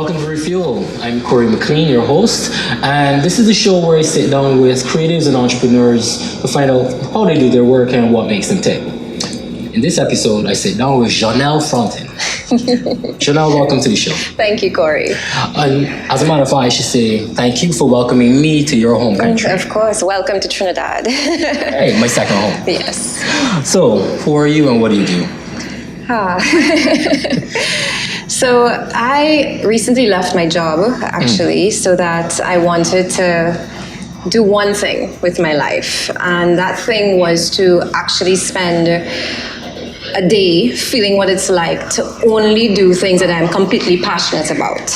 welcome to Refuel. I'm Corey McLean, your host, and this is the show where I sit down with creatives and entrepreneurs to find out how they do their work and what makes them tick. In this episode, I sit down with Jeanelle Frontin. Jeanelle, welcome to the show. Thank you, Corey. And as a matter of fact, I should say thank you for welcoming me to your home country. Of course, welcome to Trinidad. Hey, my second home. Yes. So, who are you and what do you do? So I recently left my job, actually, so that I wanted to do one thing with my life. And that thing was to actually spend a day feeling what it's like to only do things that I'm completely passionate about.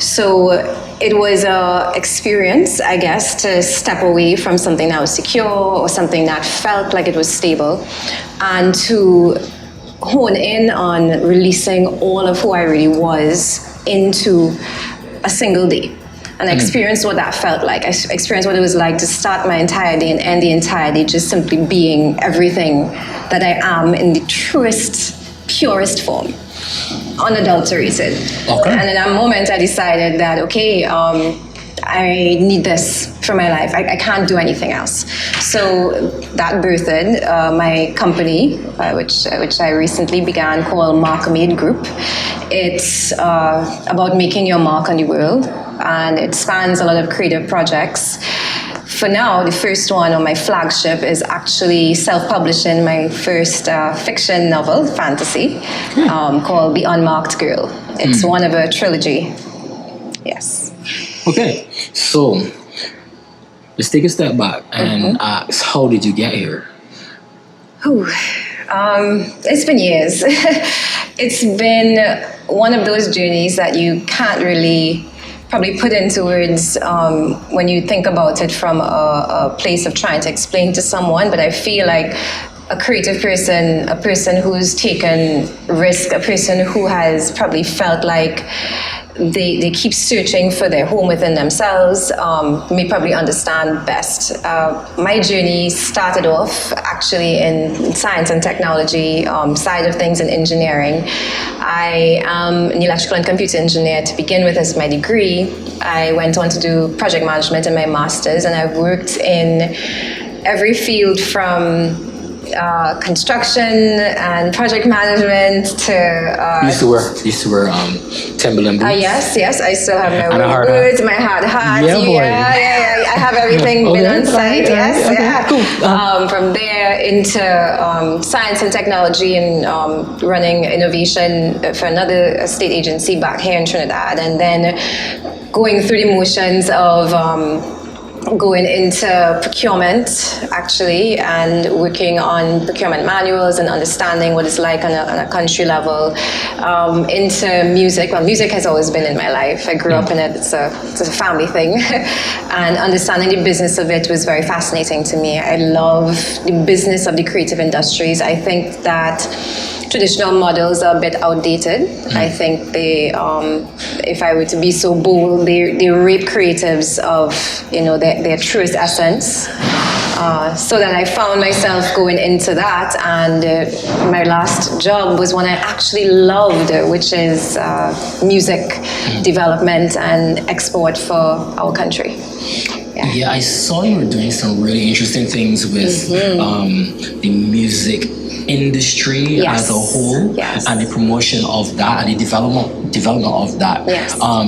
So it was an experience, I guess, to step away from something that was secure or something that felt like it was stable, and to hone in on releasing all of who I really was into a single day. And I experienced what that felt like. I experienced what it was like to start my entire day and end the entire day just simply being everything that I am in the truest, purest form, unadulterated. Okay. And in that moment, I decided that, okay, I need this for my life. I can't do anything else. So that birthed my company, which I recently began, called Mark Made Group. It's about making your mark on the world, and it spans a lot of creative projects. For now, the first one, or my flagship, is actually self-publishing my first fiction novel, fantasy, called The Unmarked Girl. It's one of a trilogy. Yes. Okay, so let's take a step back and ask, how did you get here? It's been years. It's been one of those journeys that you can't really probably put into words when you think about it from a place of trying to explain to someone, but I feel like a creative person, a person who's taken risk, a person who has probably felt like they keep searching for their home within themselves, may probably understand best. My journey started off actually in science and technology side of things, in engineering. I am an electrical and computer engineer to begin with as my degree. I went on to do project management in my master's, and I've worked in every field from construction and project management to used to wear Timberland boots. Yes, I still have my winter boots, my hard hat. Yeah. I have everything been on site. Cool. From there into science and technology and running innovation for another state agency back here in Trinidad, and then going through the motions of going into procurement, actually, and working on procurement manuals and understanding what it's like on a country level, into music. Well, music has always been in my life. I grew up in it. It's a family thing. And understanding the business of it was very fascinating to me. I love the business of the creative industries. I think that traditional models are a bit outdated. I think they, if I were to be so bold, they rape creatives of their truest essence. So then I found myself going into that, and my last job was one I actually loved, which is music development and export for our country. Yeah, I saw you were doing some really interesting things with the music industry as a whole, and the promotion of that and the development of that.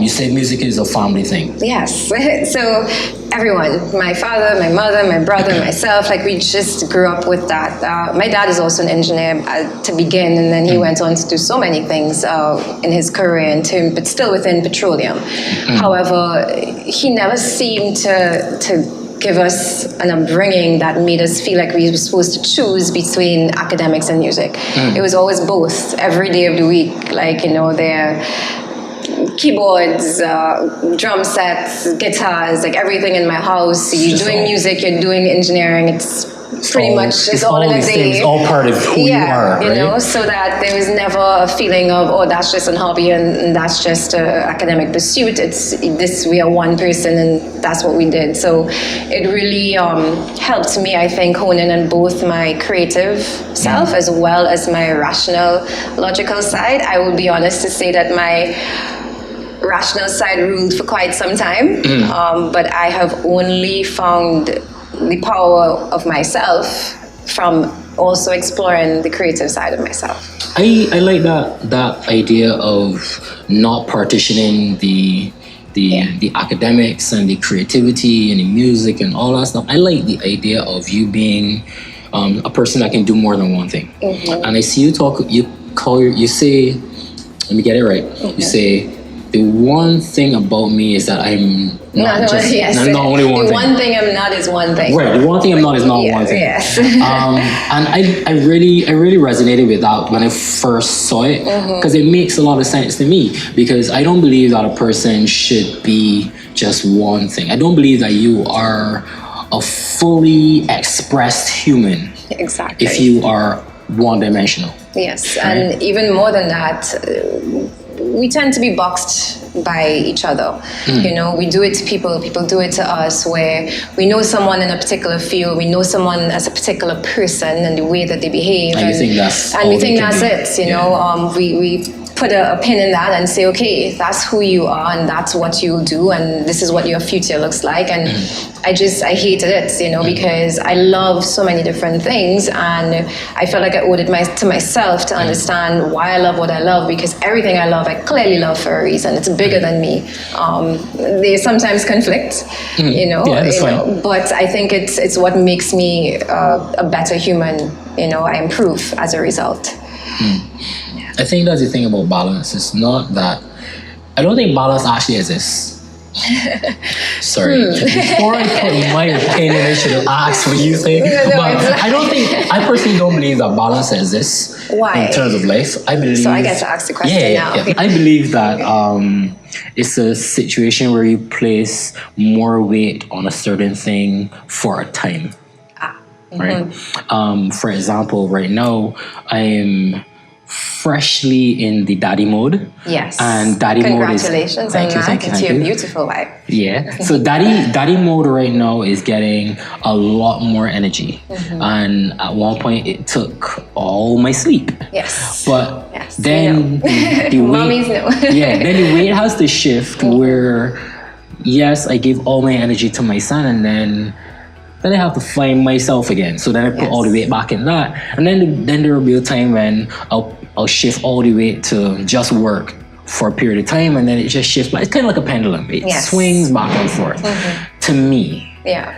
You say music is a family thing. Yes. So everyone, my father, my mother, my brother, myself, like we just grew up with that. My dad is also an engineer to begin, and then he went on to do so many things in his career, but still within petroleum. However, he never seemed to give us an upbringing that made us feel like we were supposed to choose between academics and music. It was always both, every day of the week. Their keyboards, drum sets, guitars, like everything in my house. You're doing music, you're doing engineering. It's pretty much it's all in a day. It's all part of who you are, right? So that there was never a feeling of, oh, that's just a hobby and that's just an academic pursuit. It's this, we are one person and that's what we did. So it really helped me, I think, hone in on both my creative self as well as my rational, logical side. I would be honest to say that my rational side ruled for quite some time, but I have only found the power of myself from also exploring the creative side of myself. I like that idea of not partitioning the academics and the creativity and the music and all that stuff. I like the idea of you being a person that can do more than one thing. And I see you say, let me get it right. You say, the one thing about me is that I'm not only one thing. The one thing I'm not is one thing. Right, the one thing I'm not is not one thing. Yes. And I really resonated with that when I first saw it, because it makes a lot of sense to me, because I don't believe that a person should be just one thing. I don't believe that you are a fully expressed human. Exactly. If you are one-dimensional. Yes, right? And even more than that, we tend to be boxed by each other. You know, we do it to people do it to us, where we know someone in a particular field, we know someone as a particular person and the way that they behave. And we think that's it, you know. We put a pin in that and say, okay, that's who you are and that's what you do and this is what your future looks like. And I hated it, you know, because I love so many different things, and I felt like I owed it to myself to understand why I love what I love, because everything I love, I clearly love for a reason. It's bigger than me. They sometimes conflict, you know, but I think it's what makes me a better human. You know, I improve as a result. I think that's the thing about balance. It's not that I don't think balance actually exists. Sorry. Before I put my opinion, I should have asked what you think. I personally don't believe that balance exists. Why? In terms of life. I believe. So I get to ask the question now. Yeah. I believe that it's a situation where you place more weight on a certain thing for a time. Right? For example, right now I am freshly in the daddy mode. Yes. And daddy mode is... Congratulations on that. It's your beautiful wife. Yeah. So daddy mode right now is getting a lot more energy. And at one point it took all my sleep. Yes. But then the weight... Mommies know. Then the weight has to shift where, yes, I give all my energy to my son, and then I have to find myself again. So then I put all the weight back in that. And then there will be a time when I'll shift all the weight to just work for a period of time, and then it just shifts. It's kind of like a pendulum. It swings back and forth to me. Yeah.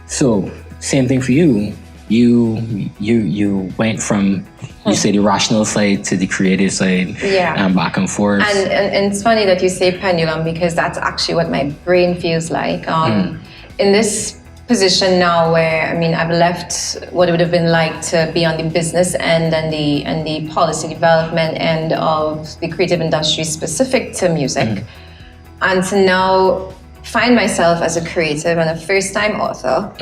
So same thing for you. You went from, you say, the rational side to the creative side, and back and forth. And it's funny that you say pendulum, because that's actually what my brain feels like. In this position now, where I've left what it would have been like to be on the business end and the policy development end of the creative industry specific to music, and to now find myself as a creative and a first-time author,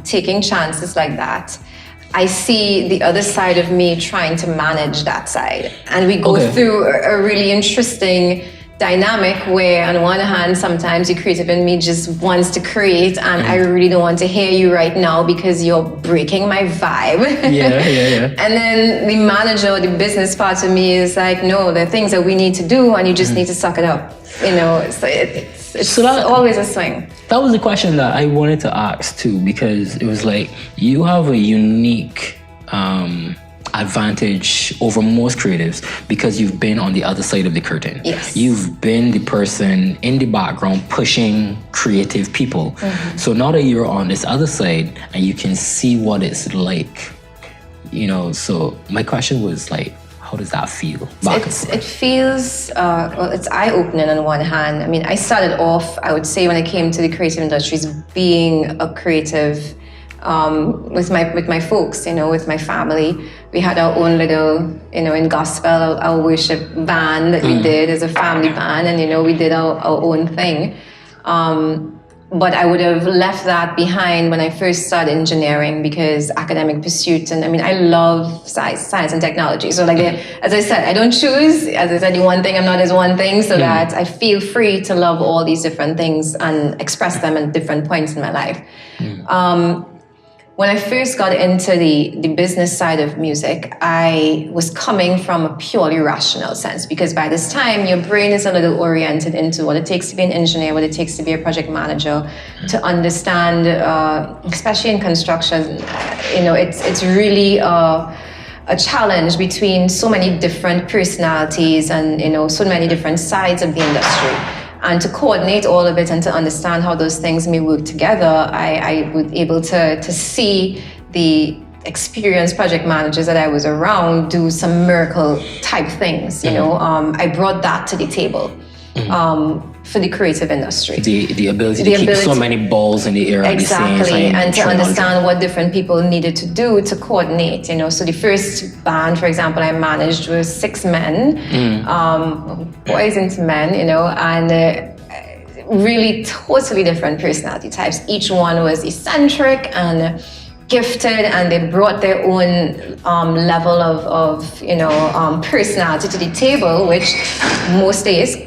taking chances like that. I see the other side of me trying to manage that side, and we go through a really interesting dynamic where, on one hand, sometimes the creative in me just wants to create, and I really don't want to hear you right now because you're breaking my vibe. And then the manager or the business part of me is like, no, there are things that we need to do, and you just need to suck it up. You know, so it's always a swing. That was the question that I wanted to ask too, because it was like, you have a unique advantage over most creatives because you've been on the other side of the curtain. Yes. You've been the person in the background pushing creative people. So now that you're on this other side and you can see what it's like, you know, so my question was like, how does that feel? It feels, it's eye-opening on one hand. I started off, I would say, when I came to the creative industries, being a creative with my folks, you know, with my family. We had our own little, you know, in gospel, our worship band that we did as a family band, and, you know, we did our own thing. But I would have left that behind when I first started engineering, because academic pursuit, and I love science and technology. So like, as I said, I don't choose. As I said, the one thing I'm not is one thing, so that I feel free to love all these different things and express them at different points in my life. when I first got into the business side of music, I was coming from a purely rational sense, because by this time your brain is a little oriented into what it takes to be an engineer, what it takes to be a project manager, to understand, especially in construction, it's really a challenge between so many different personalities and so many different sides of the industry. And to coordinate all of it and to understand how those things may work together, I was able to see the experienced project managers that I was around do some miracle type things. I brought that to the table. For the creative industry. The ability to keep so many balls in the air at the same time. And to understand what different people needed to do to coordinate, So the first band, for example, I managed was 6 men, boys into men, and really totally different personality types. Each one was eccentric and gifted, and they brought their own level of personality to the table, which most days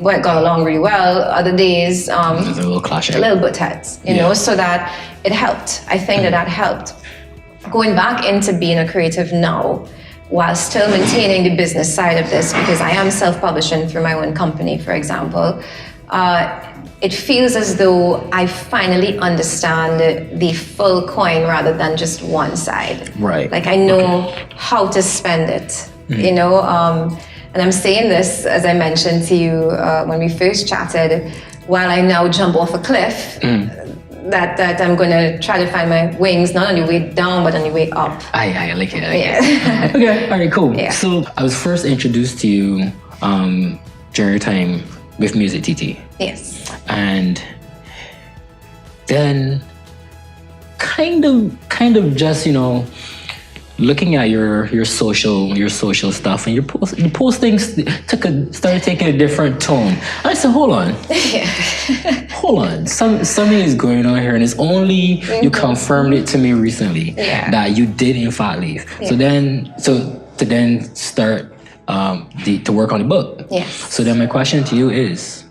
got along really well. Other days, a little clash, a little butt heads, so that it helped. I think that helped. Going back into being a creative now, while still maintaining the business side of this, because I am self-publishing through my own company, for example, it feels as though I finally understand the full coin rather than just one side. Right. Like I know how to spend it, and I'm saying this, as I mentioned to you when we first chatted, while I now jump off a cliff, that I'm going to try to find my wings, not on the way down, but on the way up. I like it. Okay, all right, cool. Yeah. So I was first introduced to you during your time with Music TT. Yes. And then kind of just, looking at your social stuff, and your postings started taking a different tone. I said, hold on. Hold on. Something is going on here, and it's only you confirmed it to me recently that you did in fact leave. Yeah. So to then start to work on the book. Yes. So then my question to you is,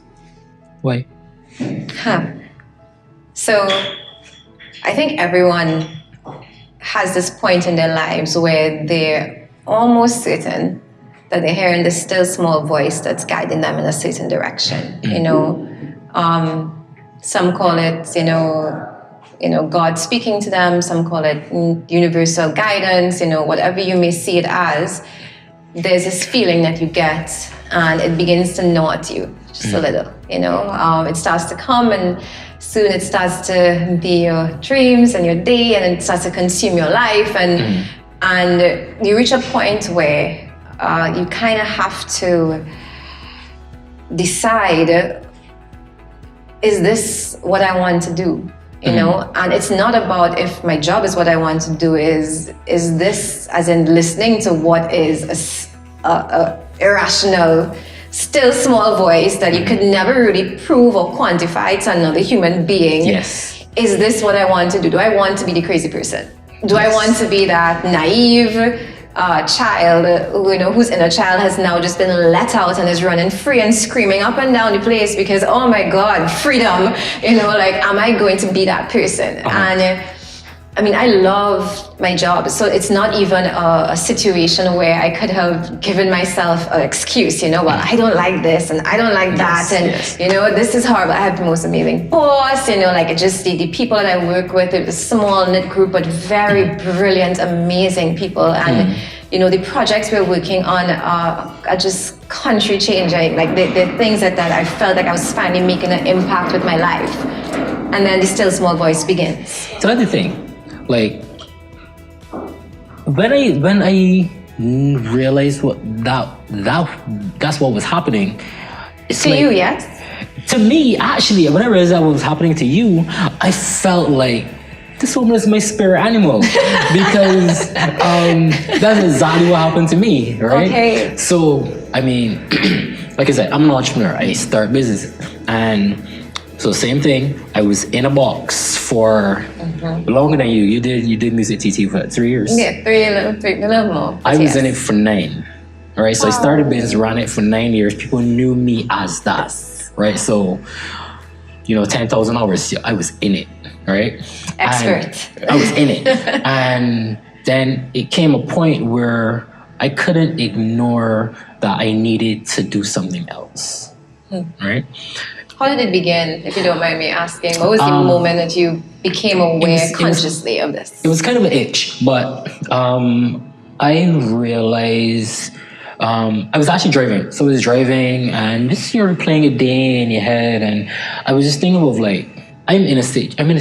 why? So I think everyone has this point in their lives where they're almost certain that they're hearing this still small voice that's guiding them in a certain direction. Some call it, God speaking to them. Some call it universal guidance. Whatever you may see it as, there's this feeling that you get, and it begins to gnaw at you just a little. It starts to come, and soon it starts to be your dreams and your day, and it starts to consume your life, and you reach a point where you kind of have to decide, is this what I want to do? And it's not about if my job is what I want to do, is this, as in listening to what is a irrational, still small voice that you could never really prove or quantify to another human being. Yes. Is this what I want to do? Do I want to be the crazy person? Do I want to be that naive child, whose inner child has now just been let out and is running free and screaming up and down the place because, oh my God, freedom, am I going to be that person? And I love my job, so it's not even a situation where I could have given myself an excuse, well, I don't like this and I don't like that, this is horrible. I have the most amazing boss, just the people that I work with, it's a small knit group, but very brilliant, amazing people, and the projects we're working on are just country changing, the things that I felt like I was finally making an impact with my life, and then the still small voice begins. So that's the thing. When I realized that's what was happening. It's to you, yes? To me, actually, when I realized that what was happening to you, I felt like this woman is my spirit animal because that's exactly what happened to me, right? Okay. So, like I said, I'm an entrepreneur. I start business, and so same thing. I was in a box for longer than you. You did Music TT for 3 years. Yeah, three, a little more. I was in it for 9. All right, so I started business, ran it for 9 years. People knew me as that, right? So 10,000 hours, I was in it, right? Expert. And I was in it. And then it came a point where I couldn't ignore that I needed to do something else, right? How did it begin, if you don't mind me asking? What was the moment that you became aware consciously of this? It was kind of an itch, but I realized I was actually driving. So I was driving and just you're playing a day in your head, and I was just thinking of like, I'm in a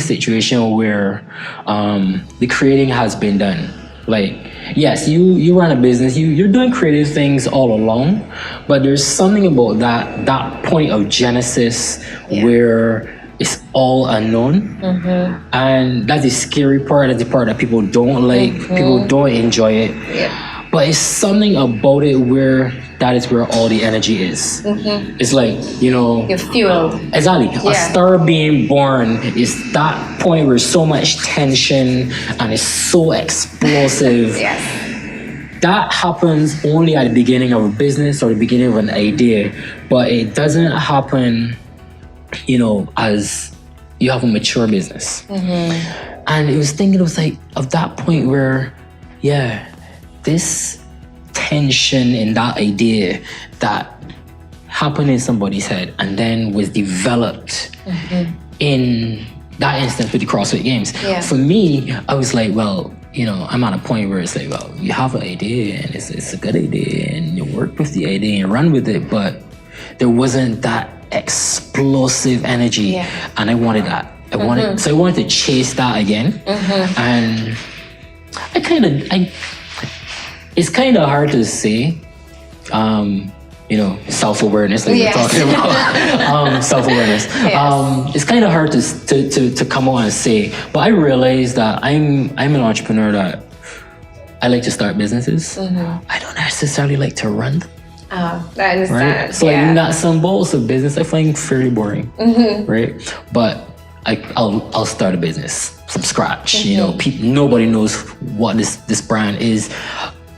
situation where the creating has been done. Like, yes, you run a business, you're doing creative things all along, but there's something about that point of genesis where it's all unknown. And that's the scary part, that's the part that people don't like, people don't enjoy it. But it's something about it where that is where all the energy is. It's like, you're fueled. Exactly. A star being born is that point where so much tension and it's so explosive. That happens only at the beginning of a business or the beginning of an idea, but it doesn't happen, as you have a mature business. And it was like of that point where, this tension in that idea that happened in somebody's head and then was developed in that instance with the CrossFit Games. For me, I was like, well, I'm at a point where it's like, well, you have an idea and it's a good idea and you work with the idea and run with it, but there wasn't that explosive energy, and I wanted that. I wanted to chase that again, and it's kind of hard to say, self-awareness, like we're talking about, self-awareness. It's kind of hard to come on and say, but I realized that I'm an entrepreneur that I like to start businesses. I don't necessarily like to run them. I understand. Right? So like nuts and bolts of business, I find fairly boring, right? But I'll start a business from scratch. Nobody knows what this brand is.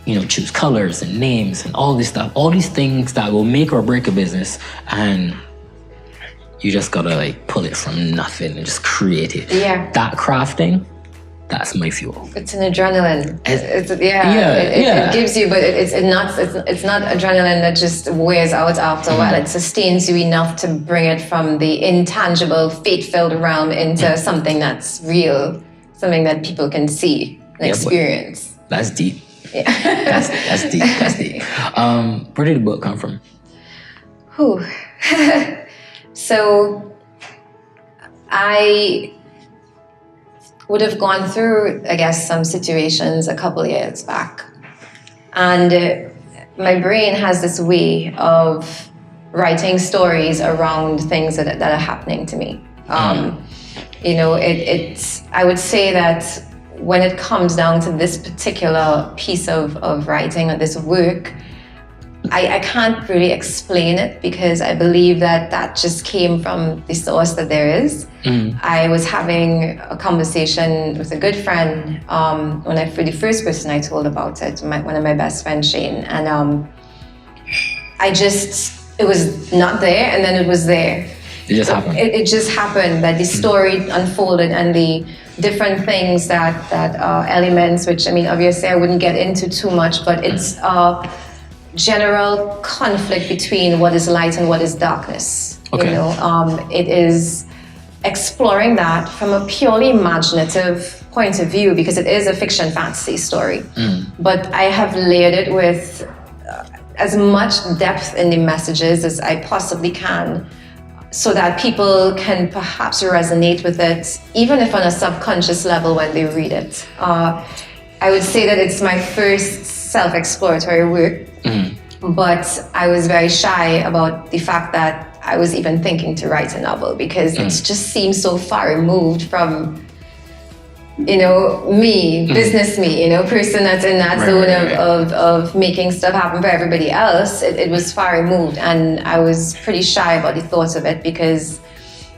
Choose colors and names and all this stuff, all these things that will make or break a business, and you just gotta like pull it from nothing and just create it. That crafting, that's my fuel. It's an adrenaline. It gives you, but it's not adrenaline that just wears out after a while. It sustains you enough to bring it from the intangible, fate-filled realm into something that's real, something that people can see and experience. That's deep. That's deep. That's deep. Where did the book come from? So I would have gone through, I guess, some situations a couple of years back, and my brain has this way of writing stories around things that are happening to me. I would say that when it comes down to this particular piece of writing or this work, I can't really explain it because I believe that just came from the source that there is. I was having a conversation with a good friend for the first person I told about it, one of my best friends, Shane, and it was not there, and then it was there. It just happened. It just happened that the story unfolded, and the different things that elements, which obviously I wouldn't get into too much, but it's a general conflict between what is light and what is darkness. It is exploring that from a purely imaginative point of view because it is a fiction fantasy story. But I have layered it with as much depth in the messages as I possibly can, so that people can perhaps resonate with it, even if on a subconscious level when they read it. I would say that it's my first self-exploratory work, but I was very shy about the fact that I was even thinking to write a novel because it just seems so far removed from, business me, person that's in that zone of making stuff happen for everybody else. It was far removed, and I was pretty shy about the thought of it because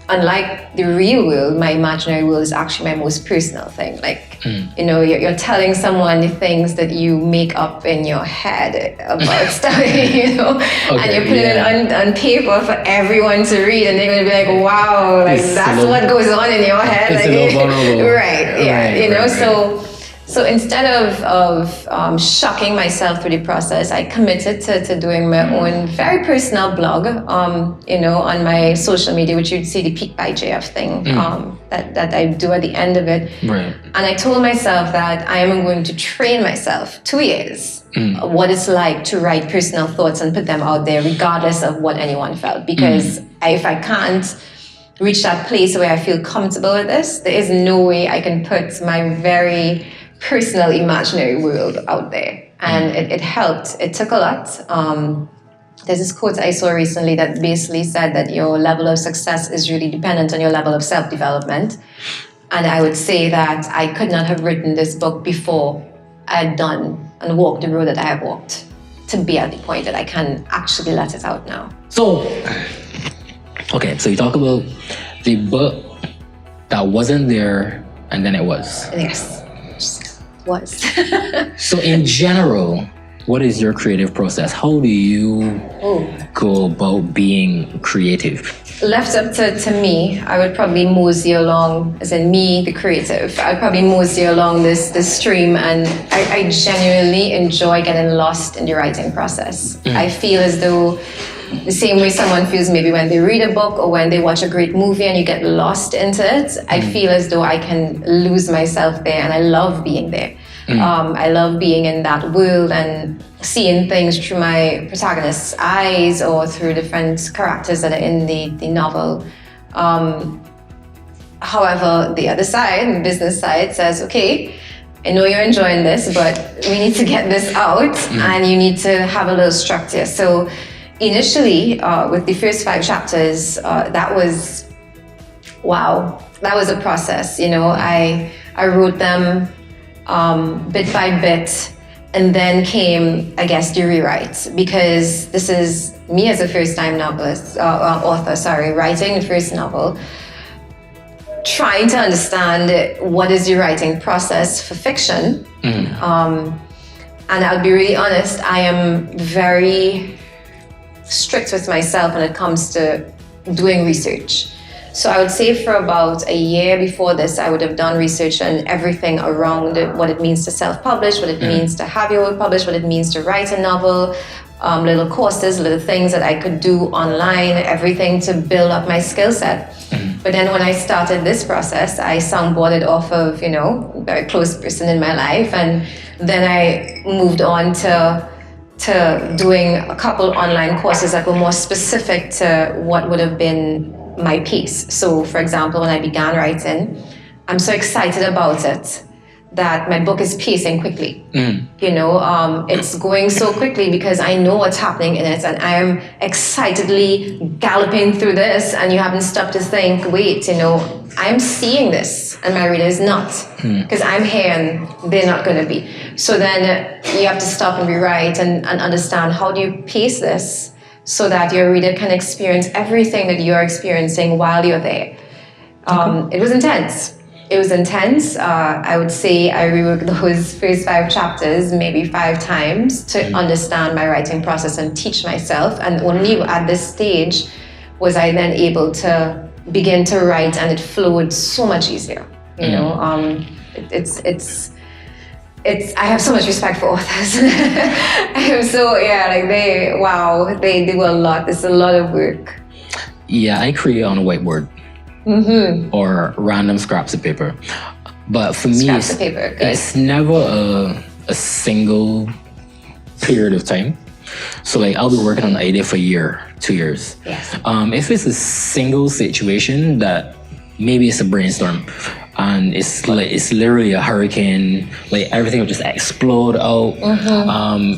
unlike the real world, my imaginary world is actually my most personal thing. Like, you know, you're telling someone the things that you make up in your head about stuff, you know, and you're putting it on paper for everyone to read, and they're going to be like, wow, like that's what goes on in your head. It's like, a little vulnerable. Right, yeah, right, you know, right. So instead of shocking myself through the process, I committed to doing my own very personal blog, you know, on my social media, which you'd see the Peak by JF thing that I do at the end of it. Right. And I told myself that I am going to train myself 2 years what it's like to write personal thoughts and put them out there, regardless of what anyone felt. Because if I can't reach that place where I feel comfortable with this, there is no way I can put my very personal imaginary world out there. And it helped. It took a lot. There's this quote I saw recently that basically said that your level of success is really dependent on your level of self-development. And I would say that I could not have written this book before I had done and walked the road that I have walked to be at the point that I can actually let it out now. So, okay, so you talk about the book that wasn't there and then it was. Yes. Was. So in general, what is your creative process? How do you go about being creative? Left up to me, I would probably mosey along, as in me, the creative. I'd probably mosey along this stream, and I genuinely enjoy getting lost in the writing process. I feel as though the same way someone feels maybe when they read a book or when they watch a great movie and you get lost into it, I feel as though I can lose myself there, and I love being there. I love being in that world and seeing things through my protagonist's eyes or through different characters that are in the novel. However, the other side, the business side, says, okay, I know you're enjoying this, but we need to get this out and you need to have a little structure. So initially, with the first 5 chapters, that was a process. You know, I wrote them bit by bit, and then came, I guess, the rewrite, because this is me as a first-time author, writing the first novel, trying to understand what is the writing process for fiction. And I'll be really honest, I am very strict with myself when it comes to doing research. So I would say for about a year before this, I would have done research on everything around what it means to self-publish, what it means to have your work published, what it means to write a novel, little courses, little things that I could do online, everything to build up my skill set. But then when I started this process, I soundboarded off of, you know, a very close person in my life. And then I moved on to doing a couple online courses that were more specific to what would have been my piece. So, for example, when I began writing, I'm so excited about it that my book is pacing quickly. You know, it's going so quickly because I know what's happening in it, and I am excitedly galloping through this, and you haven't stopped to think, wait, you know, I'm seeing this and my reader is not, because I'm here and they're not going to be. So then you have to stop and rewrite and understand, how do you pace this so that your reader can experience everything that you're experiencing while you're there. It was intense. I would say I reworked those first 5 chapters maybe 5 times to understand my writing process and teach myself. And only at this stage was I then able to begin to write, and it flowed so much easier. You know, I have so much respect for authors. I am so, like they do a lot. It's a lot of work. Yeah, I create on a whiteboard or random scraps of paper. But for me, it's never a single period of time. So like I'll be working on an idea for a year, 2 years. Yes. If it's a single situation that maybe it's a brainstorm, and it's literally a hurricane, like everything will just explode out.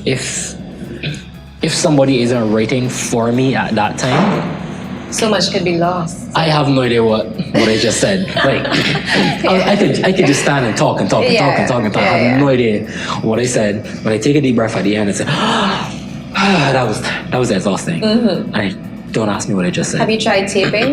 If somebody isn't writing for me at that time, so much could be lost. I have no idea what I just said. Like I could just stand and talk. I have no idea what I said, but I take a deep breath at the end and say, that was exhausting. I Don't ask me what I just said. Have you tried taping?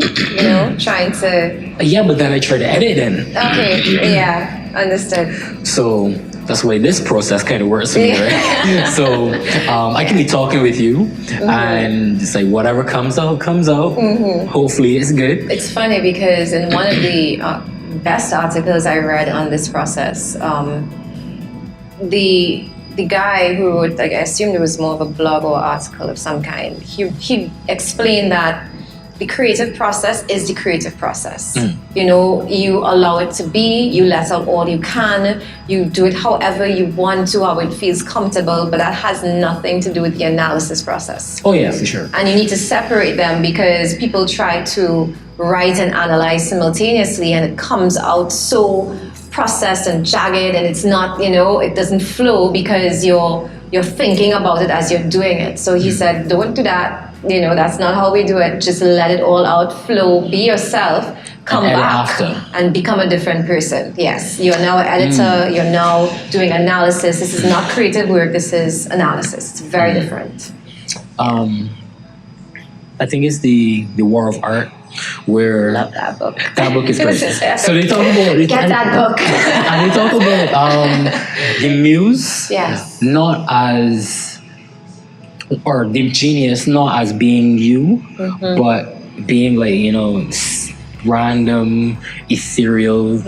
Trying to... Yeah, but then I tried to edit then. Okay, yeah, understood. So that's why this process kind of works for me, right? So I can be talking with you and it's like whatever comes out. Hopefully it's good. It's funny because in one of the best articles I read on this process, the guy who wrote, I assumed it was more of a blog or article of some kind, he explained that the creative process is the creative process. You allow it to be, you let out all you can, you do it however you want to, how it feels comfortable, but that has nothing to do with the analysis process. Oh yeah, for sure. And you need to separate them because people try to write and analyze simultaneously and it comes out so processed and jagged and it's not, it doesn't flow because you're thinking about it as you're doing it. So he said, don't do that. That's not how we do it. Just let it all out, flow, be yourself, come back and become a different person. Yes, you're now an editor, you're now doing analysis. This is not creative work, this is analysis. It's very different. I think it's the War of Art, where love that book. That book is great. So they talk about get that book. And they talk about the muse, not as, or the genius, not as being you, but being like random, ethereal,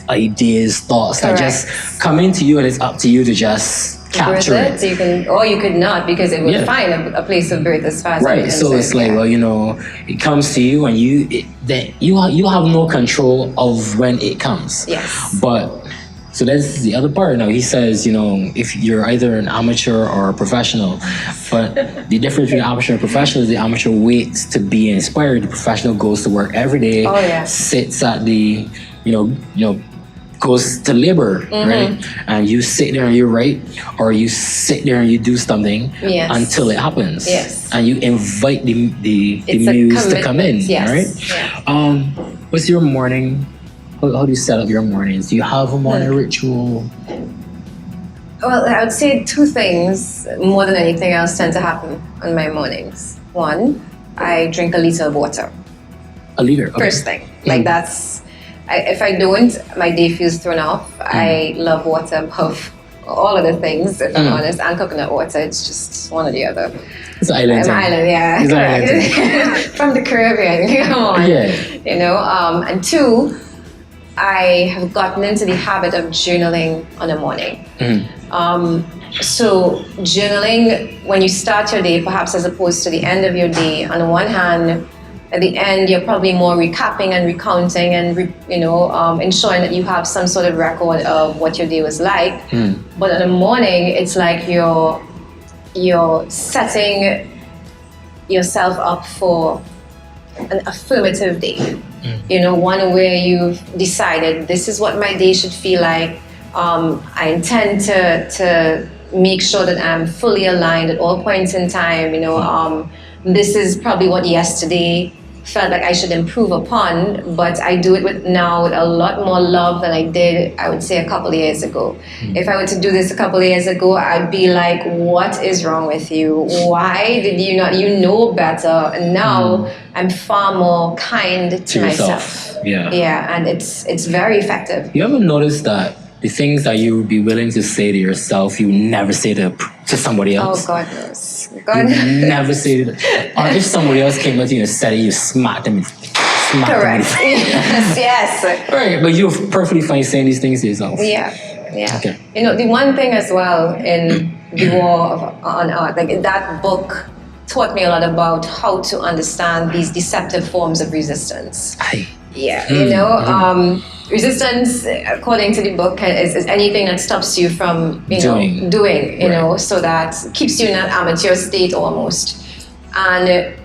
ideas, thoughts that just come into you, and it's up to you to just capture it. So you can, or you could not, because it will find a place of birth as far as right. So it's like, it comes to you, and you have no control of when it comes. Yes. But so that's the other part. Now he says, if you're either an amateur or a professional, but the difference between amateur and professional is the amateur waits to be inspired. The professional goes to work every day, sits at the, goes to labor, right? And you sit there and you write, or you sit there and you do something until it happens. Yes. And you invite the muse to come in, right? Yeah. What's your morning? How do you set up your mornings? Do you have a morning ritual? Well, I would say two things more than anything else tend to happen on my mornings. One, I drink a liter of water. A liter? Okay. First thing. Like that's, if I don't, my day feels thrown off. I love water above all other things, if I'm honest, and coconut water. It's just one or the other. It's island. I'm island, yeah. It's island. From the Caribbean, come on. Yeah. And two, I have gotten into the habit of journaling on a morning. So journaling when you start your day, perhaps as opposed to the end of your day, on the one hand, at the end, you're probably more recapping and recounting and, ensuring that you have some sort of record of what your day was like. But in the morning, it's like you're setting yourself up for an affirmative day. One where you've decided this is what my day should feel like. I intend to make sure that I'm fully aligned at all points in time. This is probably what yesterday felt like I should improve upon, but I do it with a lot more love than I did, I would say, a couple of years ago. If I were to do this a couple of years ago, I'd be like, what is wrong with you? Why did you not, better? And now I'm far more kind to myself. Yeah, and it's very effective. You ever notice that the things that you would be willing to say to yourself, you never say to somebody else? Oh, God knows. You never say it. Or if somebody else came up to you and said it, you smack them. Correct. Yes. Right, but you're perfectly fine saying these things to yourself. Yeah. Okay. The one thing as well in the War on Art, like that book taught me a lot about how to understand these deceptive forms of resistance. Resistance, according to the book, is anything that stops you from doing, so that keeps you in that amateur state almost. And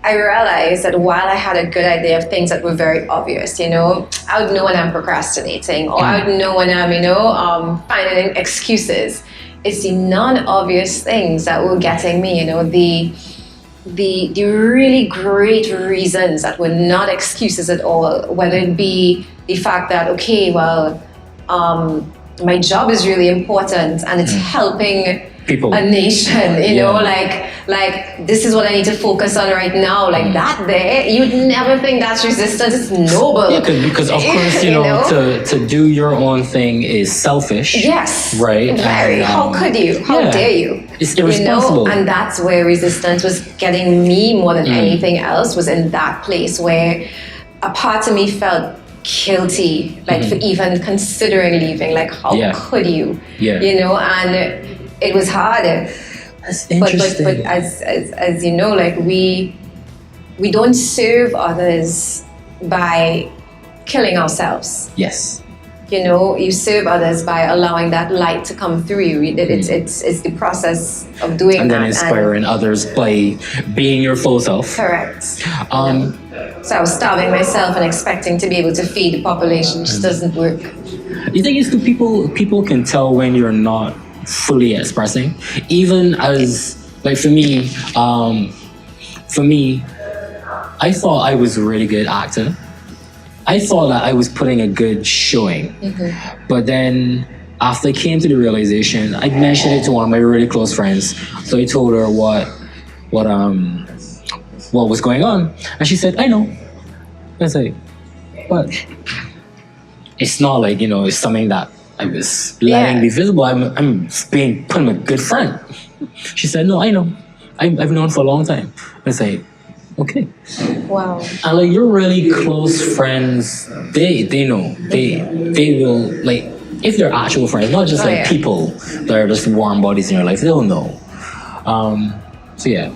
I realized that while I had a good idea of things that were very obvious, I would know when I'm procrastinating, or I would know when I'm, finding excuses. It's the non-obvious things that were getting me, the really great reasons that were not excuses at all, whether it be the fact that, my job is really important and it's helping people, a nation, you know, like this is what I need to focus on right now. Like that there, you'd never think that's resistance. It's noble. Yeah, because of course, you know, to do your own thing is selfish. Yes. Right? Very. How could you? How dare you? It's irresponsible. You know? And that's where resistance was getting me more than anything else, was in that place where a part of me felt guilty, like for even considering leaving. Like, how could you? Yeah. You know, and it was hard. That's interesting. But as you know, like we don't serve others by killing ourselves. Yes. You know, you serve others by allowing that light to come through you. It's the process of doing that. And then inspiring others by being your full self. Correct. So I was starving myself and expecting to be able to feed the population. It just doesn't work. You think it's people can tell when you're not fully expressing, even as, like, for me, I thought I was a really good actor. I thought that I was putting a good showing, but then after I came to the realization, I mentioned it to one of my really close friends. So I told her what was going on, and she said, "I know." I was like, "But it's not like, you know, it's something that I was letting be visible. I'm putting a good front." She said, "No, I know. I've known for a long time." I was like, "Okay." Wow. And like your really close friends, they know. They will, like, if they're actual friends, not just people that are just warm bodies in your life, they'll know. So yeah.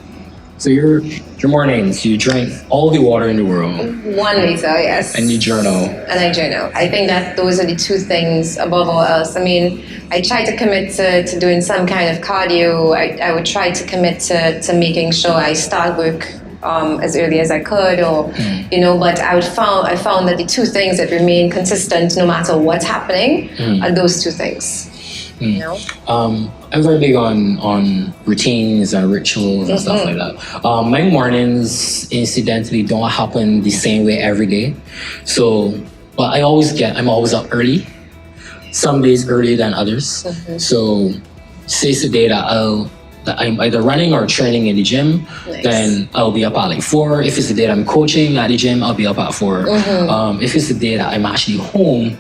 So your mornings, you drink all the water in the world. 1 liter, yes. And you journal. And I journal. I think that those are the two things above all else. I mean, I try to commit to doing some kind of cardio. I would try to commit to making sure I start work as early as I could, or you know. But I found that the two things that remain consistent no matter what's happening are those two things. You know. I'm very big on routines and rituals and stuff like that. My mornings, incidentally, don't happen the same way every day. So, but I'm always up early. Some days earlier than others. So, say it's a day that I'm either running or training in the gym, then I'll be up at like 4. If it's the day that I'm coaching at the gym, I'll be up at 4. If it's the day that I'm actually home,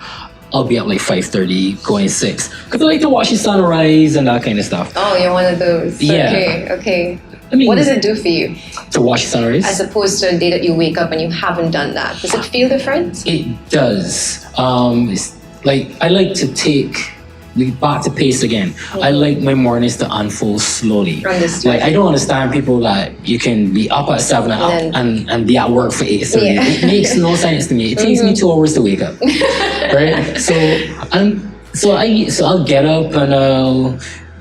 I'll be up like 5:30, going 6. Because I like to watch the sunrise and that kind of stuff. Oh, you're one of those. Yeah. Okay. I mean, what does it do for you? To watch the sunrise? As opposed to a day that you wake up and you haven't done that. Does it feel different? It does. It's like, I like to take back to pace again. I like my mornings to unfold slowly. Understood. Like, I don't understand people that you can be up at 7 and be at work for 8:30. Yeah. It makes no sense to me. It takes me 2 hours to wake up, right? So I'll get up and I'll,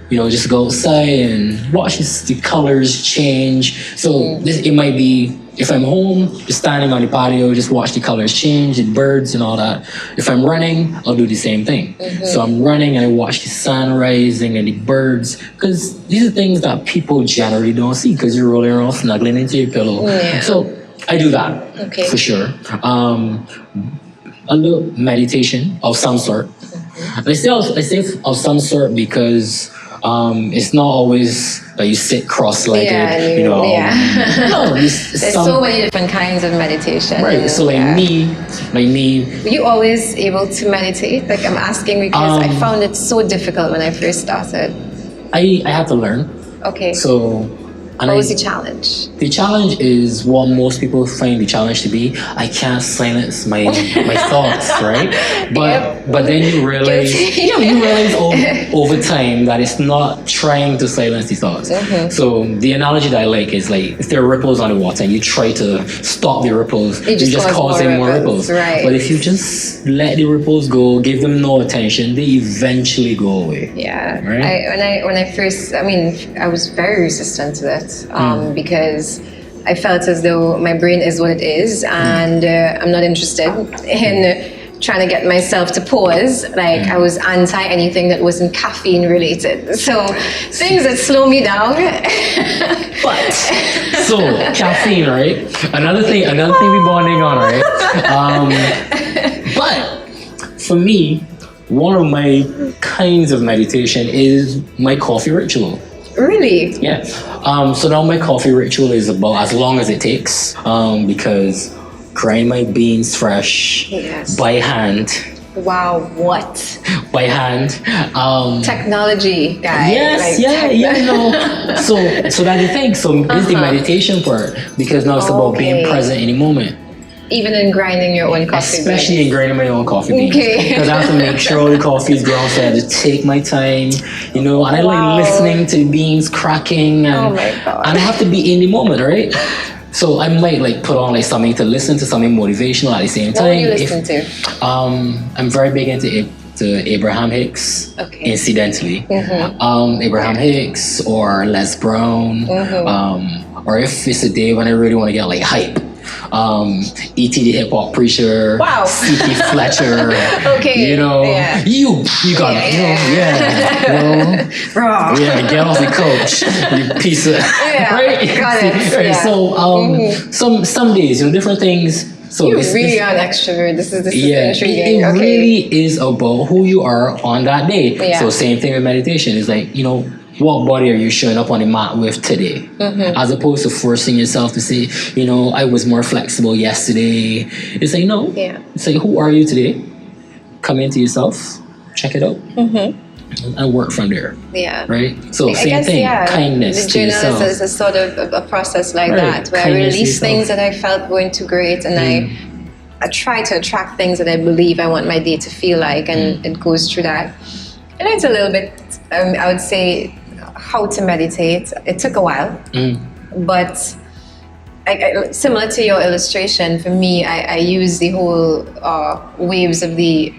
you know, just go outside and watch the colors change. So it might be, if I'm home, just standing on the patio, just watch the colors change, the birds and all that. If I'm running, I'll do the same thing. So I'm running and I watch the sun rising and the birds, because these are things that people generally don't see because you're rolling around snuggling into your pillow. Yeah. So I do that for sure. A little meditation of some sort. I say of some sort because it's not always that you sit cross-legged, you know. No, there's so many different kinds of meditation. Right. So like me. Were you always able to meditate? Like, I'm asking because I found it so difficult when I first started. I had to learn. Okay. So. What was the challenge? The challenge is what most people find the challenge to be. I can't silence my thoughts, right? But then you realize, over time that it's not trying to silence the thoughts. So the analogy that I like is like, if there are ripples on the water and you try to stop the ripples, you're just causing more ripples. Right. But if you just let the ripples go, give them no attention, they eventually go away. Yeah. Right? When I first, I was very resistant to that. Because I felt as though my brain is what it is, and I'm not interested in trying to get myself to pause. Like, I was anti anything that wasn't caffeine related. So things that slow me down. But so caffeine, right? Another thing we bonding on, right? But for me, one of my kinds of meditation is my coffee ritual. Really? Yeah. So now my coffee ritual is about as long as it takes, because grind my beans fresh by hand. Wow, what? By hand. Technology, guys. Yes, no. So that's the thing. So this is the meditation part, because now it's about being present in the moment. Even in grinding your own coffee Especially beans. in grinding my own coffee beans. Okay. Because I have to make sure all the coffee is ground, so I have to take my time, and I like listening to the beans cracking, and, oh my God. and I have to be in the moment, right? So I might like put on like something to listen to, something motivational at the same time. What do you listen to? I'm very big into Abraham Hicks, incidentally. Abraham Hicks or Les Brown, or if it's a day when I really want to get like hype, E.T. the Hip Hop Preacher, C.P. Fletcher, you got it, Raw. get off the coach, you piece of, right? Got it. Right, so some days, different things. So you really are an extrovert. This is intriguing. It really is about who you are on that day. Yeah. So same thing with meditation. It's like, what body are you showing up on the mat with today? As opposed to forcing yourself to say, I was more flexible yesterday. It's like, no. Yeah. It's like, who are you today? Come into yourself, check it out, and work from there. Yeah. Right? So same thing, kindness the to yourself. Is a sort of a process like that, where kindness I release things that I felt weren't too great, and I try to attract things that I believe I want my day to feel like, and it goes through that. And it's a little bit, I would say, how to meditate. It took a while, but I, similar to your illustration, for me, I use the whole waves on the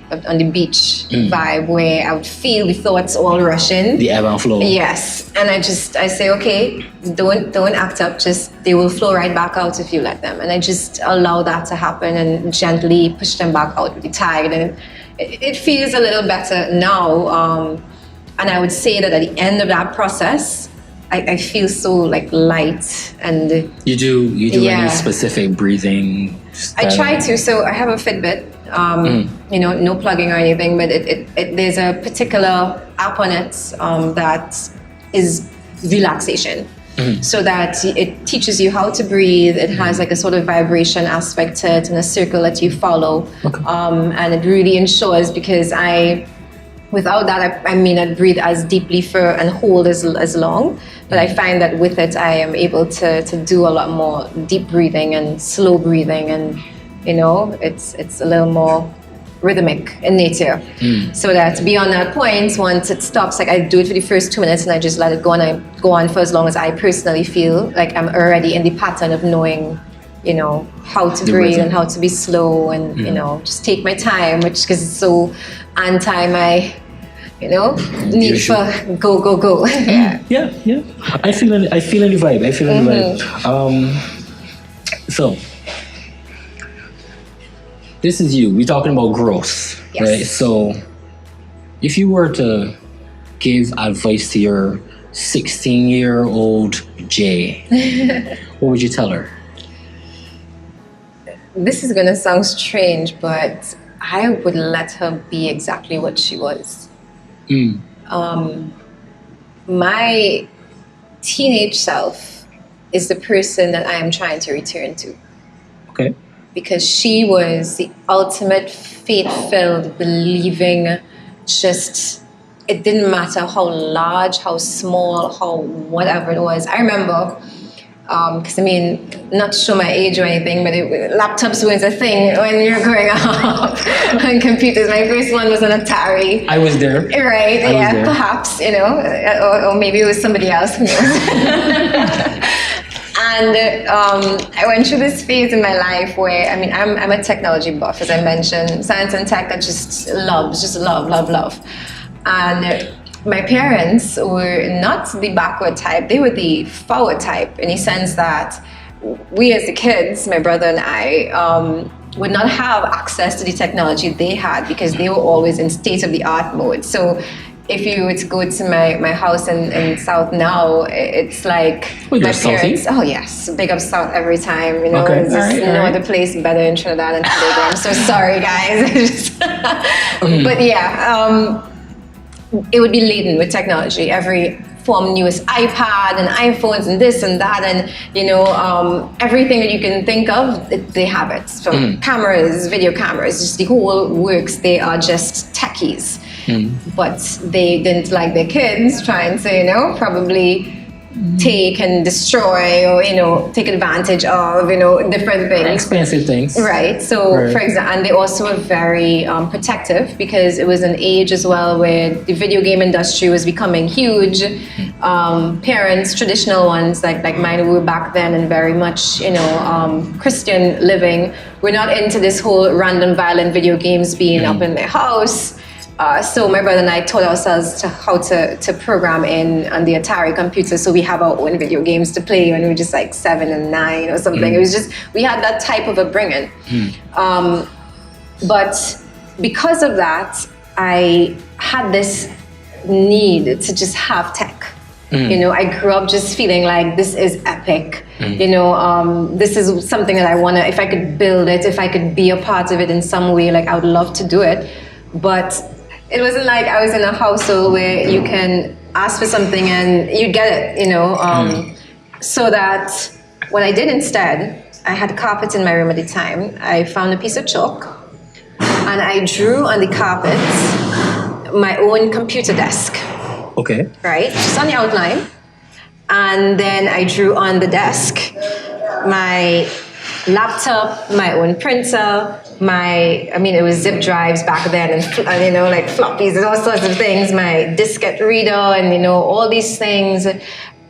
beach vibe, where I would feel the thoughts all rushing. The ebb and flow. Yes, and I say, okay, don't act up. Just they will flow right back out if you let them, and I just allow that to happen and gently push them back out with the tide, and it feels a little better now. And I would say that at the end of that process, I feel so like light, and you do any specific breathing style? I try to. So I have a Fitbit, no plugging or anything, but it there's a particular app on it that is relaxation. So that it teaches you how to breathe. It has like a sort of vibration aspect to it and a circle that you follow. And it really ensures, because without that, I'd breathe as deeply for and hold as long. But I find that with it, I am able to do a lot more deep breathing and slow breathing, and it's a little more rhythmic in nature. So that beyond that point, once it stops, like I do it for the first 2 minutes and I just let it go, and I go on for as long as I personally feel like I'm already in the pattern of knowing, how to breathe and how to be slow, and just take my time, which because it's so anti my need for go. Yeah. I feel in the vibe. So this is you. We're talking about growth, right? So if you were to give advice to your 16-year-old Jay, what would you tell her? This is gonna sound strange, but I would let her be exactly what she was. My teenage self is the person that I am trying to return to. Okay. Because she was the ultimate faith-filled, believing, it didn't matter how large, how small, how whatever it was. I remember, because not to show my age or anything, but laptops was a thing when you were growing up, and computers. My first one was an Atari. I was there. Right, perhaps, or maybe it was somebody else, who knows. And I went through this phase in my life where, I'm a technology buff, as I mentioned, science and tech, that just love. And my parents were not the backward type, they were the forward type, in the sense that we as the kids, my brother and I, would not have access to the technology they had, because they were always in state-of-the-art mode. So if you were to go to my house in South now, it's like my parents. Oh yes, big up South every time. Okay. There's just no other place better in Trinidad and Tobago. I'm so sorry, guys. But yeah, it would be laden with technology. Every form, newest iPad and iPhones and this and that, and everything that you can think of, they have it. From cameras, video cameras, just the whole works. They are just techies, but they didn't like their kids trying to, probably take and destroy or take advantage of different things, expensive things, right? So for example, and they also were very protective, because it was an age as well where the video game industry was becoming huge. Parents, traditional ones like mine, were back then and very much Christian living, were not into this whole random violent video games being up in their house. So my brother and I taught ourselves how to program on the Atari computer. So we have our own video games to play when we were just like 7 and 9 or something. It was just, we had that type of upbringing. But because of that, I had this need to just have tech. I grew up just feeling like this is epic. This is something that I want to, if I could build it, if I could be a part of it in some way, like I would love to do it. But it wasn't like I was in a household where you can ask for something and you get it, So that what I did instead, I had carpet in my room at the time. I found a piece of chalk and I drew on the carpet my own computer desk. Okay. Right? Just on the outline. And then I drew on the desk my laptop, my own printer, it was zip drives back then, and like floppies and all sorts of things, my diskette reader, and all these things,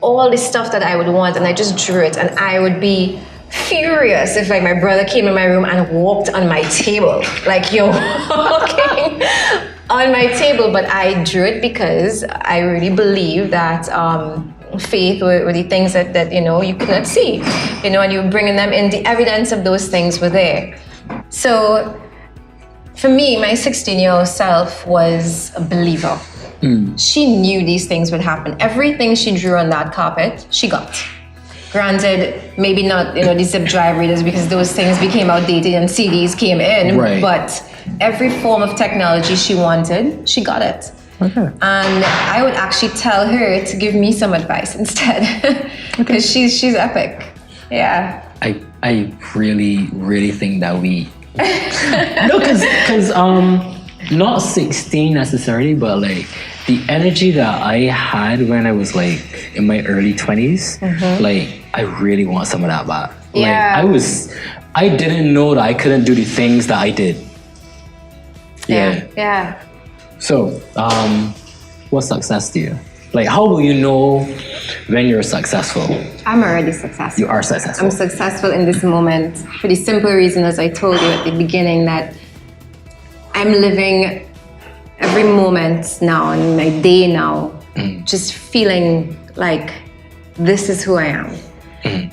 all this stuff that I would want, and I just drew it, and I would be furious if like my brother came in my room and walked on my table, like you're walking on my table. But I drew it because I really believe that faith were the things that you could not see, and you were bringing them in. The evidence of those things were there. So for me, my 16-year-old self was a believer. She knew these things would happen. Everything she drew on that carpet, she got. Granted, maybe not the zip drive readers, because those things became outdated and CDs came in, right. But every form of technology she wanted, she got it. Okay. And I would actually tell her to give me some advice instead, because she's epic. Yeah. I really think that we because not 16 necessarily, but like the energy that I had when I was like in my early 20s, like I really want some of that back. Yeah. Like I didn't know that I couldn't do the things that I did. Yeah. So, what's success to you? Like, how will you know when you're successful? I'm already successful. You are successful. I'm successful in this moment for the simple reason, as I told you at the beginning, that I'm living every moment now, in my day now, just feeling like this is who I am.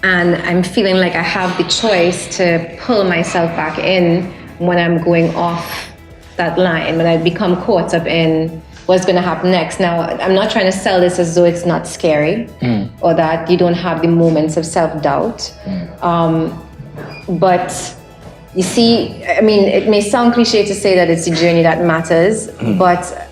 And I'm feeling like I have the choice to pull myself back in when I'm going off that line, when I become caught up in what's going to happen next. Now, I'm not trying to sell this as though it's not scary or that you don't have the moments of self-doubt. But you see, it may sound cliche to say that it's the journey that matters, but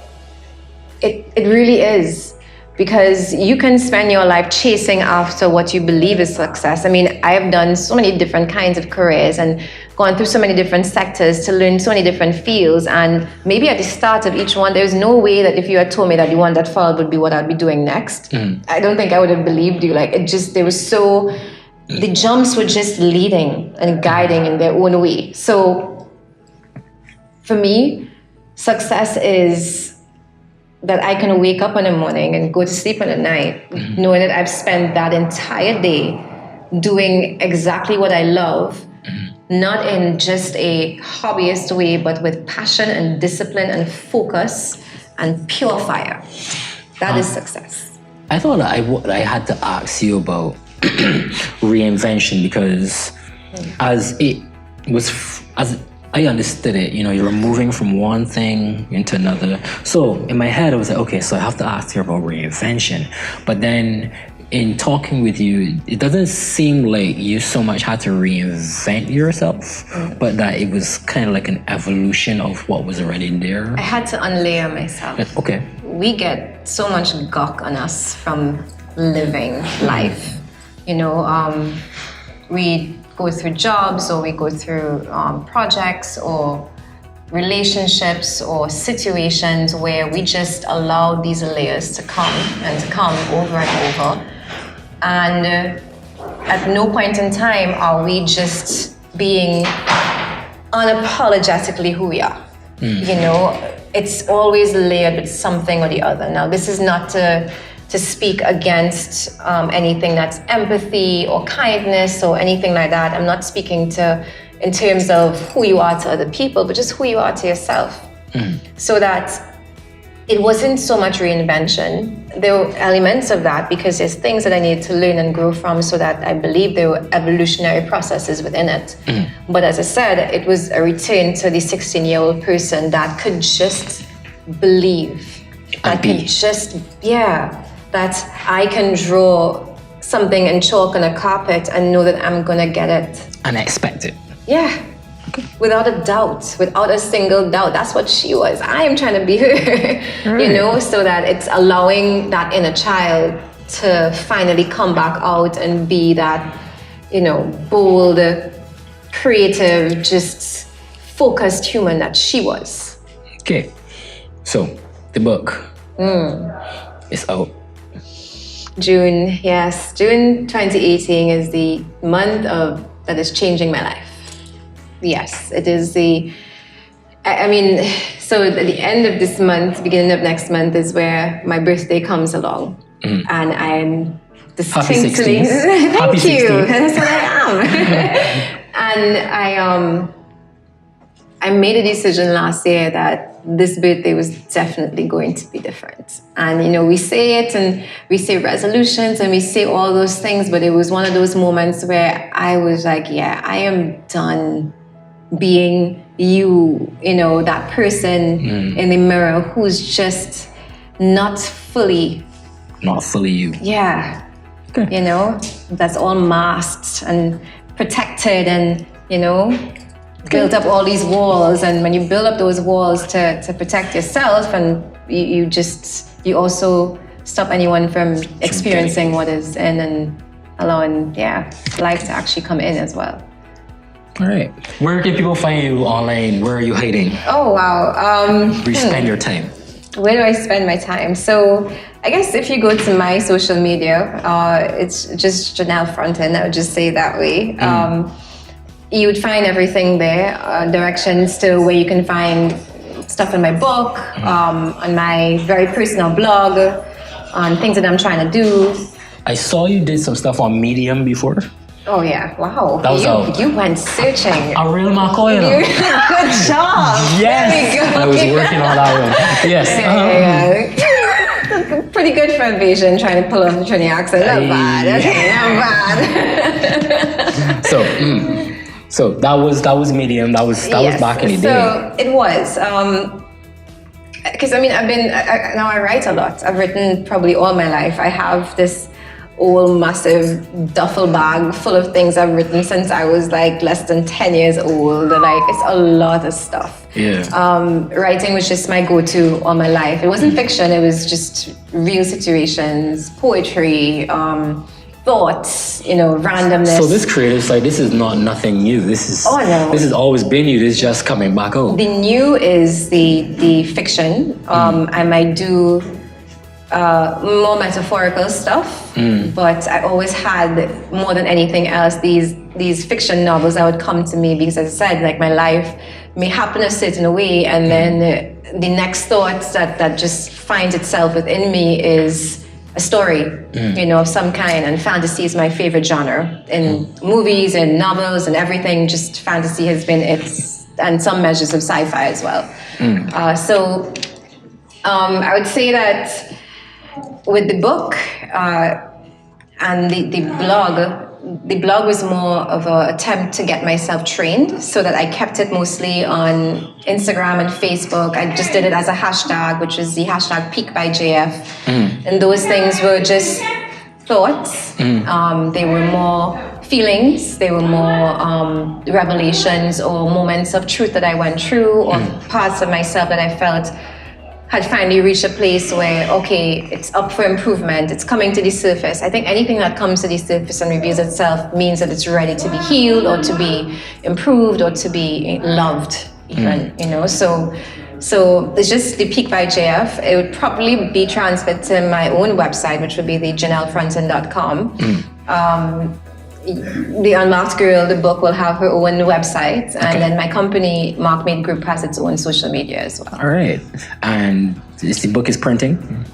it really is. Because you can spend your life chasing after what you believe is success. I have done so many different kinds of careers and gone through so many different sectors to learn so many different fields. And maybe at the start of each one, there's no way that if you had told me that the one that followed would be what I'd be doing next, I don't think I would have believed you. Like, the jumps were just leading and guiding in their own way. So for me, success is that I can wake up in the morning and go to sleep in the night, knowing that I've spent that entire day doing exactly what I love, not in just a hobbyist way, but with passion and discipline and focus and pure fire. That is success. I thought I had to ask you about reinvention, because as I understood it, you're moving from one thing into another. So in my head, I was like, okay, so I have to ask her about reinvention. But then in talking with you, it doesn't seem like you so much had to reinvent yourself, but that it was kind of like an evolution of what was already there. I had to unlayer myself. Okay. We get so much gawk on us from living life. You know, we go through jobs, or we go through projects or relationships or situations where we just allow these layers to come over and over. And at no point in time are we just being unapologetically who we are. You know, it's always layered with something or the other. Now, this is not to speak against anything that's empathy or kindness or anything like that. I'm not speaking in terms of who you are to other people, but just who you are to yourself. So that it wasn't so much reinvention. There were elements of that because there's things that I needed to learn and grow from, so that I believe there were evolutionary processes within it. But as I said, it was a return to the 16-year-old person that could just believe, that I can draw something in chalk on a carpet and know that I'm gonna get it. And expect it. Yeah. Without a doubt, without a single doubt. That's what she was. I am trying to be her, you know, so that it's allowing that inner child to finally come back out and be that, you know, bold, creative, just focused human that she was. Okay. So, the book is out. June 2018 is the month that is changing my life. Yes, it is so at the end of this month, beginning of next month is where my birthday comes along. And I'm distinctly... Thank you. That's what I am. And I made a decision last year that this birthday was definitely going to be different. And, you know, we say it and we say resolutions and we say all those things, but it was one of those moments where I was like, yeah, I am done being you know, that person in the mirror who's just not fully you. Yeah. Okay. You know, that's all masked and protected and, you know, built up all these walls. And when you build up those walls to protect yourself, and you also stop anyone from experiencing what is in and allowing life to actually come in as well. All right. Where can people find you online? Where are you hiding? Oh, wow. Where do you spend your time? Where do I spend my time? So I guess if you go to my social media, it's just Jeanelle Frontin. I would just say it that way. You would find everything there, directions to where you can find stuff in my book, on my very personal blog, on things that I'm trying to do. I saw you did some stuff on Medium before. Oh yeah! Wow. That was you went searching. A real McCoy. Good job. Yes. I was working on that one. Yes. Yeah. Pretty good for a Asian trying to pull off the Trini accent. Not bad. Okay, not bad. So that was Medium. That was back in the day. So it was. Because now I write a lot. I've written probably all my life. I have this old massive duffel bag full of things I've written since I was like less than 10 years old. Like, it's a lot of stuff. Writing was just my go-to all my life. It wasn't fiction, it was just real situations, poetry, thoughts, randomness. So this creative side, this is not nothing new. This has always been you. This is just coming back out. The new is the fiction. I might do more metaphorical stuff, but I always had, more than anything else, these fiction novels that would come to me because, as I said, like, my life may happen a certain way, and then the next thought that just finds itself within me is a story, of some kind. And fantasy is my favorite genre in movies and novels and everything. Just fantasy has been and some measures of sci-fi as well. So I would say that with the book and the blog was more of an attempt to get myself trained, so that I kept it mostly on Instagram and Facebook. I just did it as a hashtag, which is the hashtag Peak by JF. And those things were just thoughts. They were more feelings. They were more revelations or moments of truth that I went through, or parts of myself that I felt had finally reached a place where, okay, it's up for improvement. It's coming to the surface. I think anything that comes to the surface and reveals itself means that it's ready to be healed or to be improved or to be loved, even, you know. So it's just the Peak by JF. It would probably be transferred to my own website, which would be the JeanelleFrontin.com. The Unmarked Girl, the book, will have her own website, and then my company, Mark Made Group, has its own social media as well. All right. And the book is printing?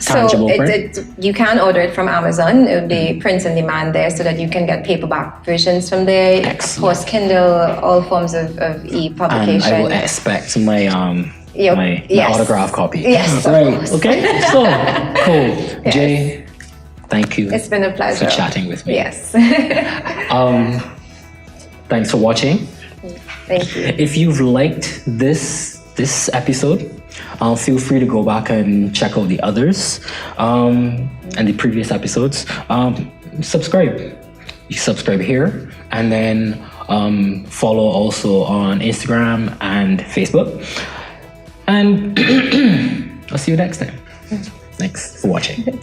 Tangible print? You can order it from Amazon. It would be print on demand there, so that you can get paperback versions from there. Excellent. Of course, Kindle, all forms of e-publication. And I will expect my my autograph copy. Yes. Right. Okay. So cool. Yes. Jay, thank you. It's been a pleasure for chatting with me. Yes. Thanks for watching. Thank you. If you've liked this episode, feel free to go back and check out the others and the previous episodes. Subscribe. You subscribe here, and then follow also on Instagram and Facebook. And I'll see you next time. Thanks for watching.